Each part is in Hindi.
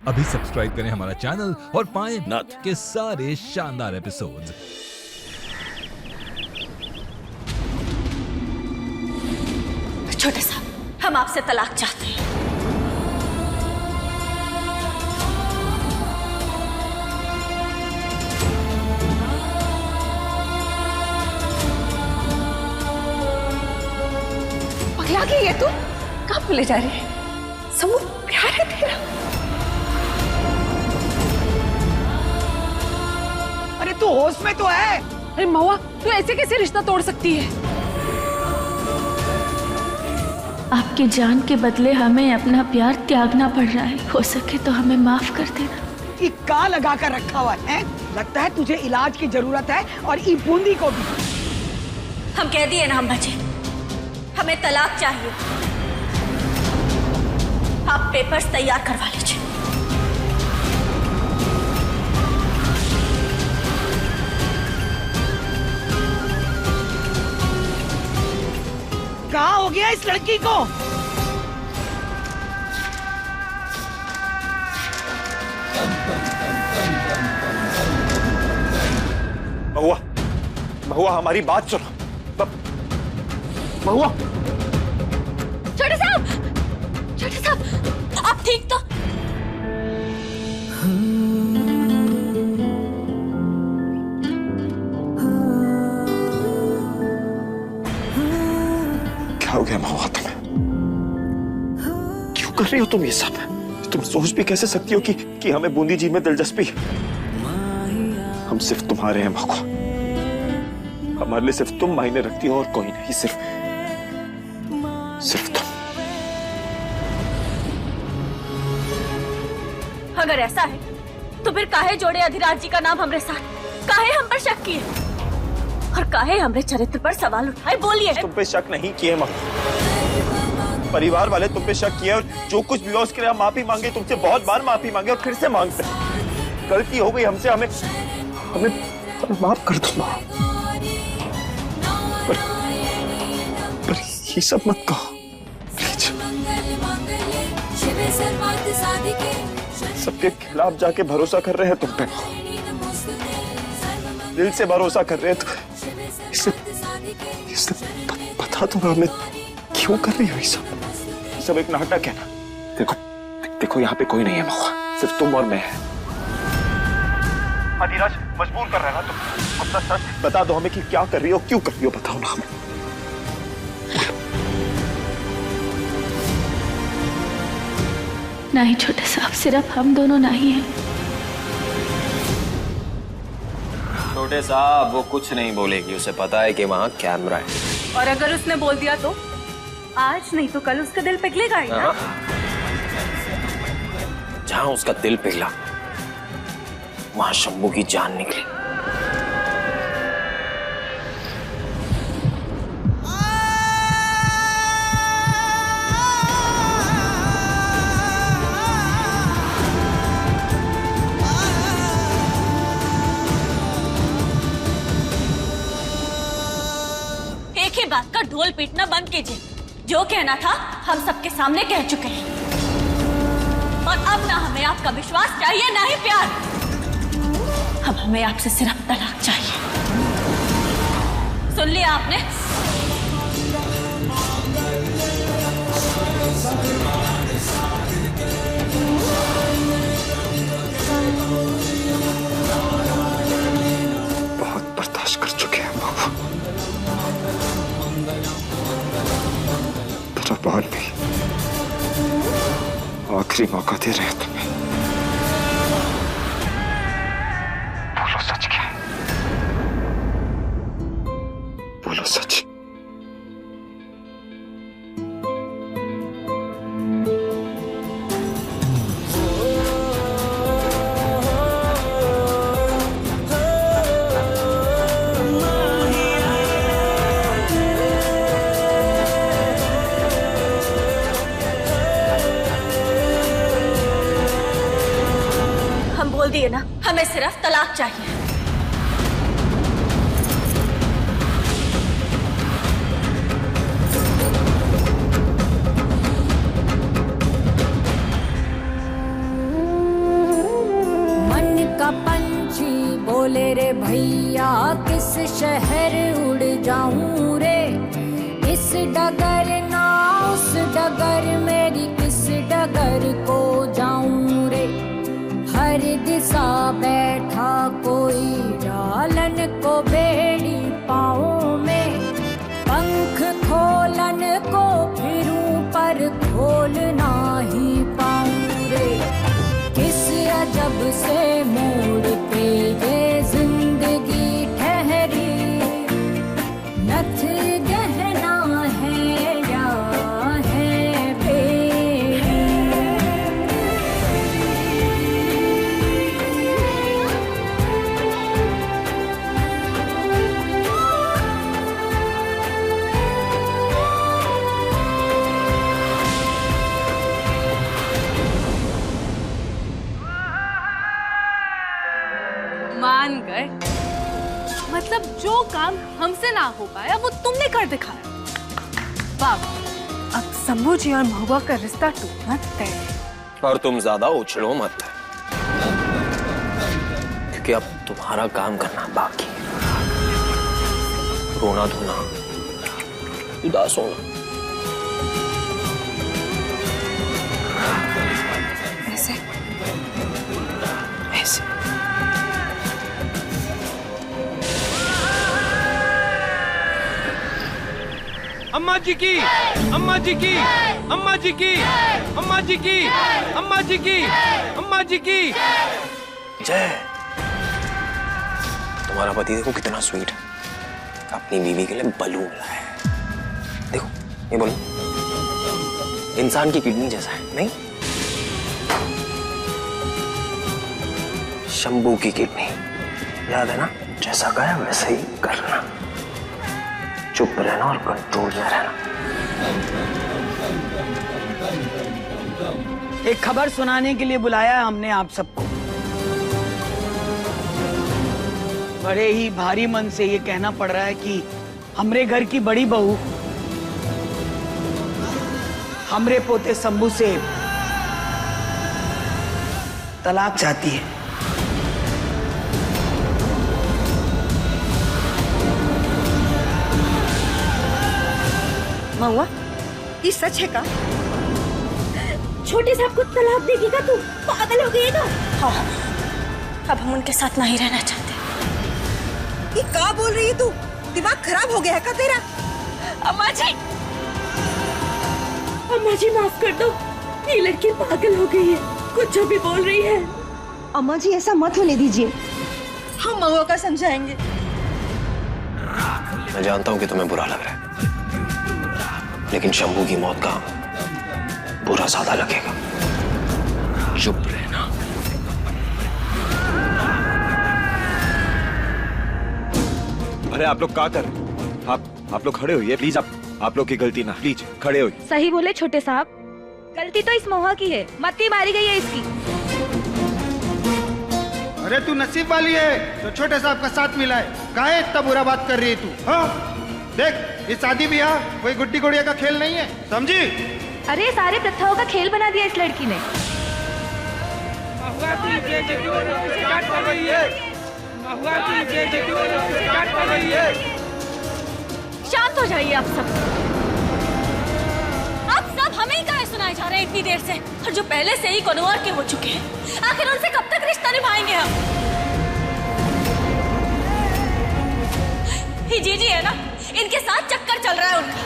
अभी सब्सक्राइब करें हमारा चैनल और पाएं नथ के सारे शानदार एपिसोड्स। छोटे साहब, हम आपसे तलाक चाहते हैं। पगला गई है तू? कहाँ भूले जा रही है? समूह प्यार है तेरा। अरे तू होश में तो है? अरे महुआ, तू ऐसे कैसे रिश्ता तोड़ सकती है? आपकी जान के बदले हमें अपना प्यार त्यागना पड़ रहा है। हो सके तो हमें माफ कर देना। ये का लगा कर रखा हुआ है? लगता है तुझे इलाज की जरूरत है, और ई बूंदी को भी। हम कह दिए ना हम बचे, हमें तलाक चाहिए। आप पेपर्स तैयार करवा लीजिए। कहाँ हो गया इस लड़की को? महुआ, महुआ हमारी बात सुनो। महुआ, छोटे साहब, आप ठीक तो? क्या हो गया महुआ तुम्हें? क्यों कर रही हो तुम ये सब? तुम सोच भी कैसे सकती हो कि हमें बूंदी जी में दिलचस्पी है? हम सिर्फ तुम्हारे हैं महुआ। हमारे लिए सिर्फ तुम मायने रखती हो और कोई नहीं। सिर्फ तुम। अगर ऐसा है तो फिर काहे जोड़े अधिराज जी का नाम हमरे साथ? काहे हम पर शक किए और काहे हमरे चरित्र पर सवाल उठाए? बोलिए। तुम पे शक नहीं किए महुआ। परिवार वाले तुम पे शक किए, और जो कुछ भी हुआ उसके लिए हम माफी मांगे। तुमसे बहुत बार माफी मांगे और फिर से मांगते हैं। गलती हो गई हमसे, हमें हमें माफ कर दो महुआ। पर ये सब मत कहो प्लीज। सबके खिलाफ जाके भरोसा कर रहे हैं तुम पे, दिल से भरोसा कर रहे हैं। तो इसे बता दो ना, हमें क्यों कर रही हो ये सब एक नाटक है ना। देखो यहाँ पे कोई नहीं है महुआ, सिर्फ तुम और मैं है। अधिराज मजबूर कर रहे हैं ना तुम। अपना सच बता दो हमें कि क्या कर रही हो, क्यों कर रही हो, बताओ ना हमें। नहीं छोटे साहब, सिर्फ हम दोनों नहीं हैं। छोटे साहब वो कुछ नहीं बोलेगी, उसे पता है कि वहाँ कैमरा है। और अगर उसने बोल दिया तो आज नहीं तो कल उसका दिल पिघलेगा ही ना। जहाँ उसका दिल पिघला वहाँ शंभू की जान निकली। एक ही बात का ढोल पीटना बंद कीजिए। जो कहना था हम सबके सामने कह चुके हैं, और अब ना हमें आपका विश्वास चाहिए ना ही प्यार। अब हमें आपसे सिर्फ तलाक चाहिए। सुन लिया आपने? बहुत बर्दाश्त कर चुके हैं महुआ। तेरा बाल भी आखिरी मौका दे रहे हैं तुम्हें। बोलो सच क्या है? बोलो सच। बोल दिए ना, हमें सिर्फ तलाक चाहिए। पंछी बोले रे भैया किस शहर उड़ जाऊं रे, इस डगर ना उस डगर मेरी किस डगर को जाऊं रे। हर दिशा बैठा कोई डालन को बेड़ी पाँव में, पंख खोलन को फिरूं पर खोलना ही पाऊं रे। किस अजब से मोड़ पे ये जिंदगी ठहरी, नथ गहना है या है बेड़ी। मान गए, मतलब जो काम हमसे ना हो पाया वो तुमने कर दिखाया। वाह, अब शंभू जी और महुआ का रिश्ता टूटना तय है। और तुम ज्यादा उछलो मत, क्योंकि अब तुम्हारा काम करना बाकी है। रोना धोना, उदास होना। ऐसे ऐसे अम्मा जी की, अम्मा जी की, अम्मा जी की, अम्मा जी की, अम्मा जी की, अम्मा जी की जय। तुम्हारा पति देखो कितना स्वीट है, अपनी बीवी के लिए बलून लाया है। देखो ये बोलो, इंसान की किडनी जैसा है नहीं? शंभू की किडनी याद है ना, जैसा गया वैसे ही करना, चुप रहना और कंट्रोल में रहना। एक खबर सुनाने के लिए बुलाया है हमने आप सबको। बड़े ही भारी मन से ये कहना पड़ रहा है कि हमरे घर की बड़ी बहू हमरे पोते शंभू से तलाक चाहती है। महुआ, ये सच है का? छोटे साहब को तलाक देगी का? तू पागल हो गई है क्या? हाँ, अब हम उनके साथ नहीं रहना चाहते। ये क्या बोल रही है तू? दिमाग खराब हो गया है का तेरा? अम्मा जी, अम्मा जी माफ कर दो, ये लड़की पागल हो गई है, कुछ भी बोल रही है। अम्मा जी ऐसा मत होने दीजिए, हम महुआ का समझाएंगे। मैं जानता हूं कि तुम्हें बुरा लग रहा है, लेकिन शंभू की मौत का बुरा ज्यादा लगेगा। चुप रहना। अरे आप लोग क्या कर रहे हैं? आप लोग खड़े होइए प्लीज। आप लोग की गलती ना, प्लीज खड़े होइए। सही बोले छोटे साहब, गलती तो इस महुआ की है, मत्ती मारी गई है इसकी। अरे तू नसीब वाली है तो छोटे साहब का साथ मिला है, काहे इतना बुरा बात कर रही है तू? हाँ देख, ये शादी ब्याह कोई गुड्डी गुड़िया का खेल नहीं है, समझी? अरे सारे प्रथाओं का खेल बना दिया इस लड़की ने। शांत हो जाइए आप सब। आप सब हमें ही कहे सुनाए जा रहे हैं इतनी देर से, और जो पहले से ही कोनवार के हो चुके हैं, आखिर उनसे कब तक रिश्ता निभाएंगे हम? ही जीजी है ना, इनके साथ चक्कर चल रहा है उनका।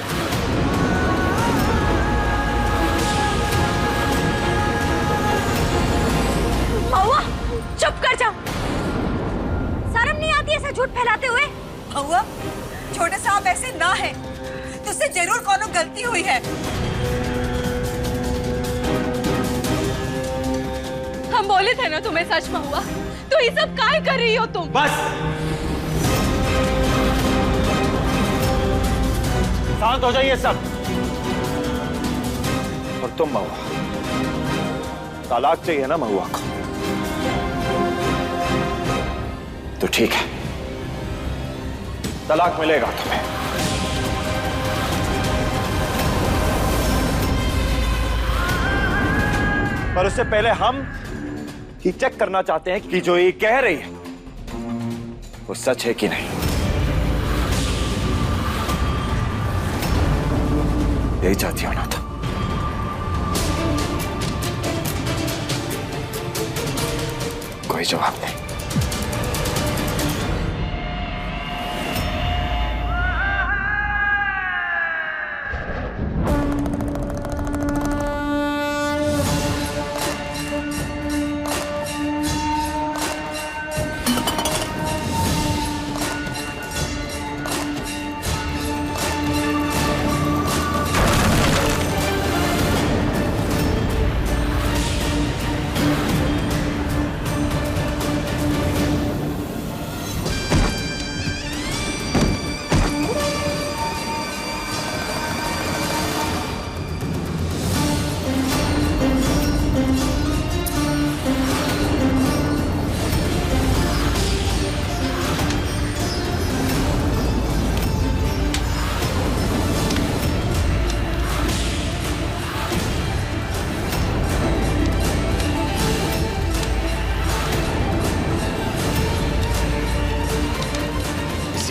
महुआ, चुप कर जाओ, शर्म नहीं आती ऐसा झूठ फैलाते हुए? महुआ, छोटे साहब ऐसे ना है, तुझसे जरूर कोनो गलती हुई है। हम बोले थे ना तुम्हें सच महुआ, तो ये सब काय कर रही हो तुम? बस शांत हो जाइए सब। और तुम महुआ, तलाक चाहिए ना महुआ को? तो ठीक है, तलाक मिलेगा तुम्हें। पर उससे पहले हम ये चेक करना चाहते हैं कि जो ये कह रही है वो सच है कि नहीं। यही चाहती हो ना तो कोई जवाब नहीं।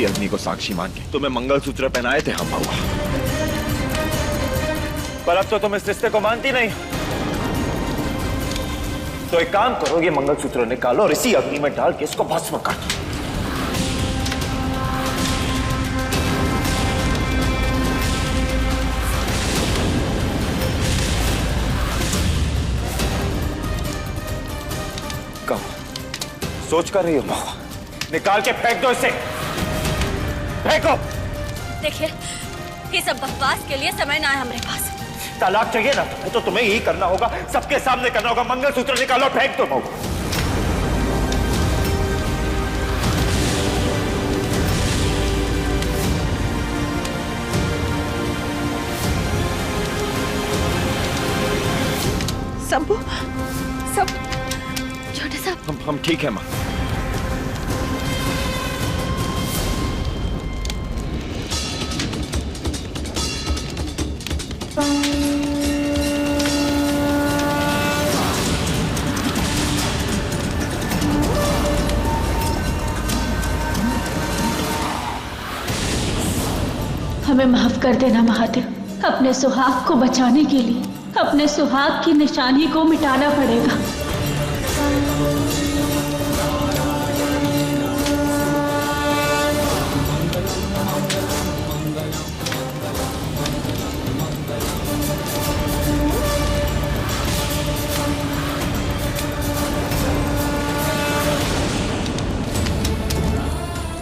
अग्नि को साक्षी मान के तुम्हें मंगलसूत्र पहनाए थे हम महुआ, पर अब तो तुम इस रिश्ते को मानती नहीं। तो एक काम करो, ये मंगलसूत्र निकालो और इसी अग्नि में डाल के इसको भस्म कर दो। कहो, सोच कर रही हो महुआ? निकाल के फेंक दो इसे, फेंको। देखिए, ये सब बकवास के लिए समय ना है हमारे पास। तलाक चाहिए ना तो तुम्हें यही करना होगा, सबके सामने करना होगा। मंगलसूत्र निकालो, फेंक दो महुआ। शंभू, सब छोटे साहब, हम ठीक है मां। हमें माफ कर देना महादेव। अपने सुहाग को बचाने के लिए अपने सुहाग की निशानी को मिटाना पड़ेगा।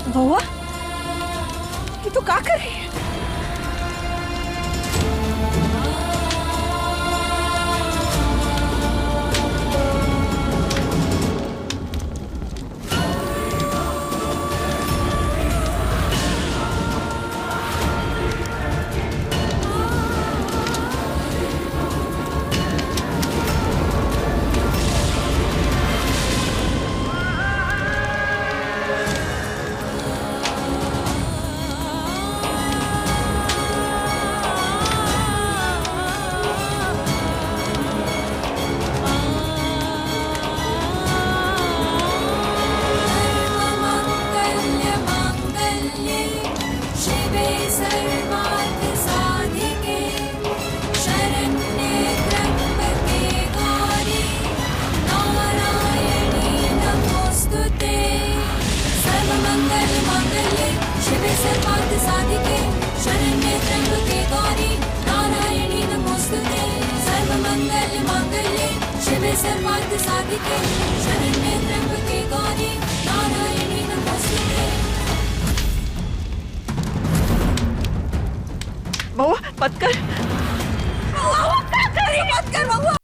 महुआ, ये तो क्या कर रही है? महुआ मत कर, महुआ मत कर महुआ।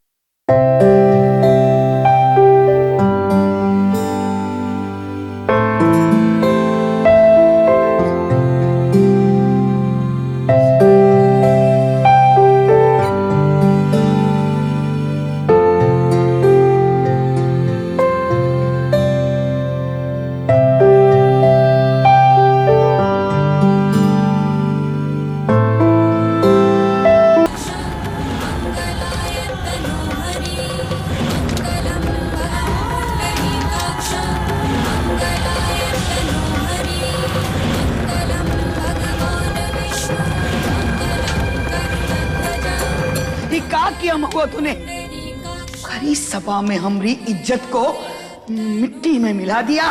हुआ तूने? खरी सभा में हमारी इज्जत को मिट्टी में मिला दिया।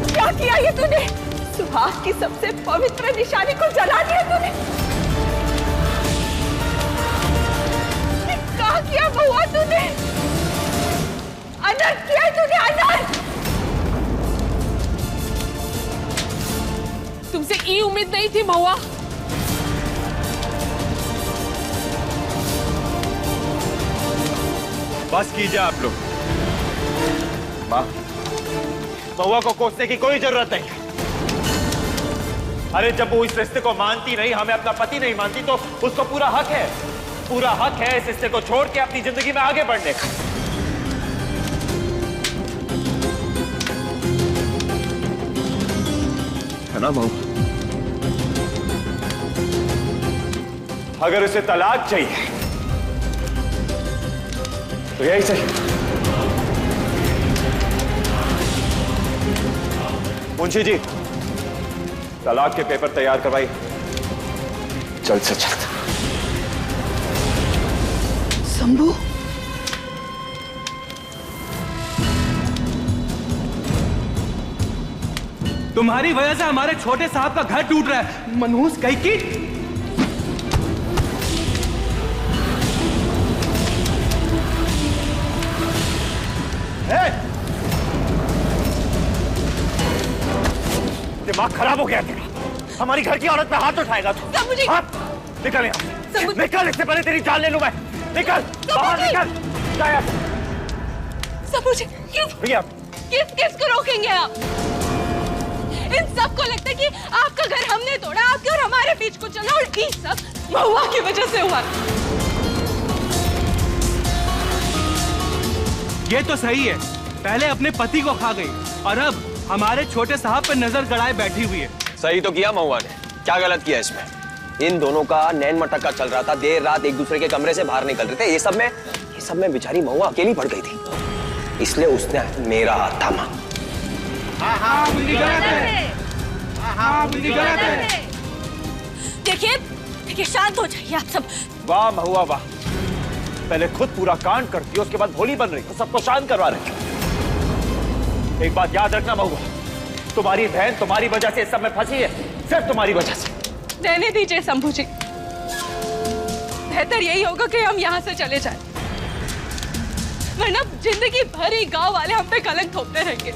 क्या किया ये तूने? सुहाग की सबसे पवित्र निशानी को जला दिया तूने। क्या किया महुआ तूने? अनर्थ किया है तूने, अनर्थ। तुमसे ये उम्मीद नहीं थी महुआ। बस कीजिए आप लोग। माँ, महुआ को कोसने की कोई जरूरत नहीं। अरे जब वो इस रिश्ते को मानती नहीं, हमें अपना पति नहीं मानती, तो उसको पूरा हक है, पूरा हक है इस रिश्ते को छोड़ के अपनी जिंदगी में आगे बढ़ने का। है ना बहू? अगर उसे तलाक चाहिए तो यही सही। मुंशी जी, तलाक के पेपर तैयार करवाइए जल्द से जल्द। शंभू, तुम्हारी वजह से हमारे छोटे साहब का घर टूट रहा है। मनहूस कहीं की। दिमाग खराब हो गया तेरा। हमारी घर की औरत पे हाथ उठाएगा तू? निकल यहाँ, निकल, इससे पहले तेरी जान ले लूं मैं। निकल बाहर, निकल। भैया, किसको रोकेंगे आप? इन सबको लगता है कि आपका घर हमने तोड़ा, आपके और हमारे बीच को चला, और ये सब महुआ की वजह से हुआ। ये तो सही है, पहले अपने पति को खा गई और अब हमारे छोटे साहब पे नजर गड़ाए बैठी हुई है। सही तो किया महुआ ने, क्या गलत किया इसमें? इन दोनों का नैन मटक्का चल रहा था, देर रात एक दूसरे के कमरे से बाहर निकल रहे थे। ये सब में बेचारी महुआ अकेली पड़ गई थी, इसलिए उसने मेरा हाथ थामा। देखिए शांत हो जाइए आप सब। वाह महुआ वाह, पहले खुद पूरा कांड करती हो, उसके बाद भोली बन रही हो, सबको शांत करवा रही हो। एक बात याद रखना महुआ, तुम्हारी बहन तुम्हारी वजह से इस सब में फंसी है, सिर्फ तुम्हारी वजह से। रहने दीजिए शंभू जी, बेहतर यही होगा कि हम यहाँ से चले जाएं, वरना जिंदगी भर ही गांव वाले हम पे कलंक थोपते रहेंगे।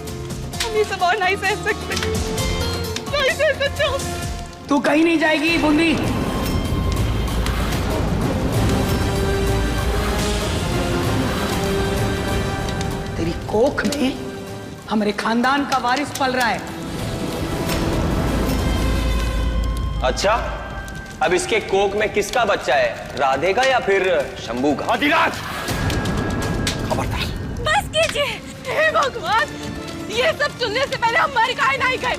हम ये सब और नहीं सह सकते, नहीं सह सकते। तू कहीं नहीं जाएगी बूंदी। तेरी कोख में हमारे खानदान का वारिस पल रहा है। अच्छा, अब इसके कोख में किसका बच्चा है, राधे का या फिर शंभू का? अधिराज, खबरदार। बस कीजिए, हे भगवान, ये सब सुनने से पहले हम मर काहे नहीं गए।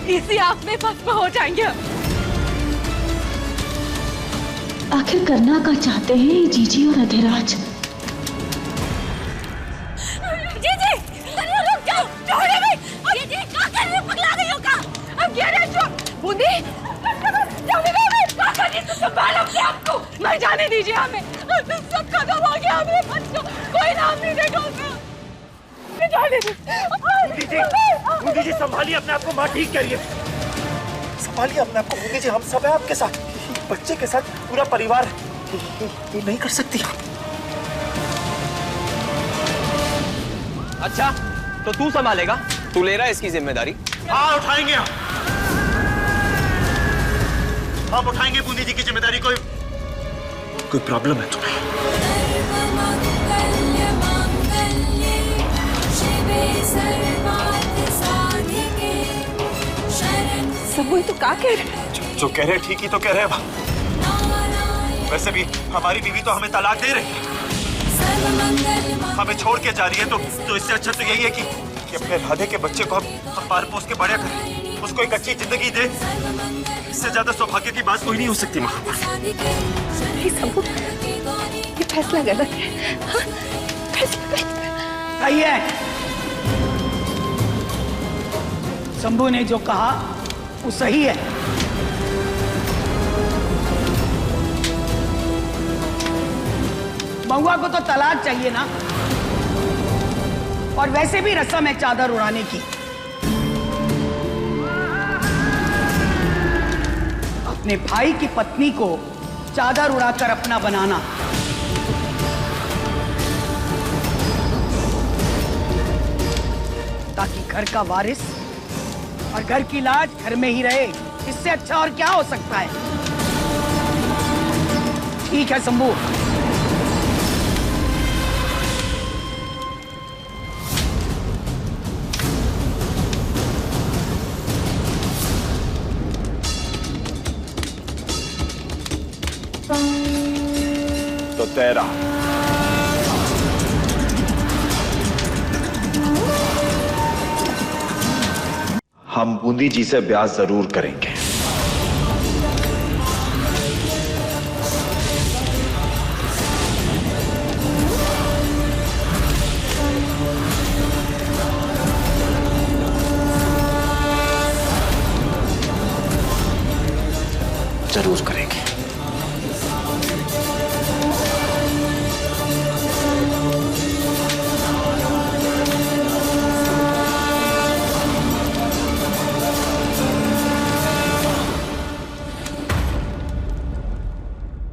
इसी आग में भस्म हो जाएंगे। आखिर करना क्या चाहते हैं जीजी और अधिराज? जीजी, रुक जाओ, छोड़िए भाई। जीजी, क्या कर रही हो? पगला गई हो क्या? अब क्या रे जो बूंदी, संभालो अपने आप को, मर जाने दीजिए हमें। सब खत्म हो गया, हमें बच्चों कोई नाम नहीं देगा। बूंदी जी संभालिए अपने आप को, माँ ठीक करिए, संभालिए अपने आप को बूंदी जी, हम सब है आपके साथ, बच्चे के साथ पूरा परिवार। ये नहीं कर सकती। अच्छा, तो तू संभालेगा? तू ले रहा है इसकी जिम्मेदारी? हाँ उठाएंगे हम उठाएंगे बूंदी जी की जिम्मेदारी। कोई प्रॉब्लम है तुम्हें? सब तो क्या कह रहे? जो कह रहे ठीक ही तो कह रहे हैं। वैसे भी हमारी बीवी तो हमें तलाक दे रही है, हमें छोड़ के जा रही है, तो इससे अच्छा तो यही है कि अपने राधे के बच्चे को हम पाल पोस के बड़े करें। उसको एक अच्छी जिंदगी दे। इससे ज्यादा सौभाग्य की बात कोई नहीं हो सकती माँ। नहीं शंभू, ये फैसला गलत है। हाँ, फैसला गलत है। सही है। शंभू ने जो कहा वो सही है। महुआ को तो तलाक चाहिए ना, और वैसे भी रस्म है चादर उड़ाने की। अपने भाई की पत्नी को चादर उड़ाकर अपना बनाना, ताकि घर का वारिस और घर की लाज घर में ही रहे। इससे अच्छा और क्या हो सकता है? ठीक है शंभू। तो तेरा हम बूंदी जी से ब्याह जरूर करेंगे।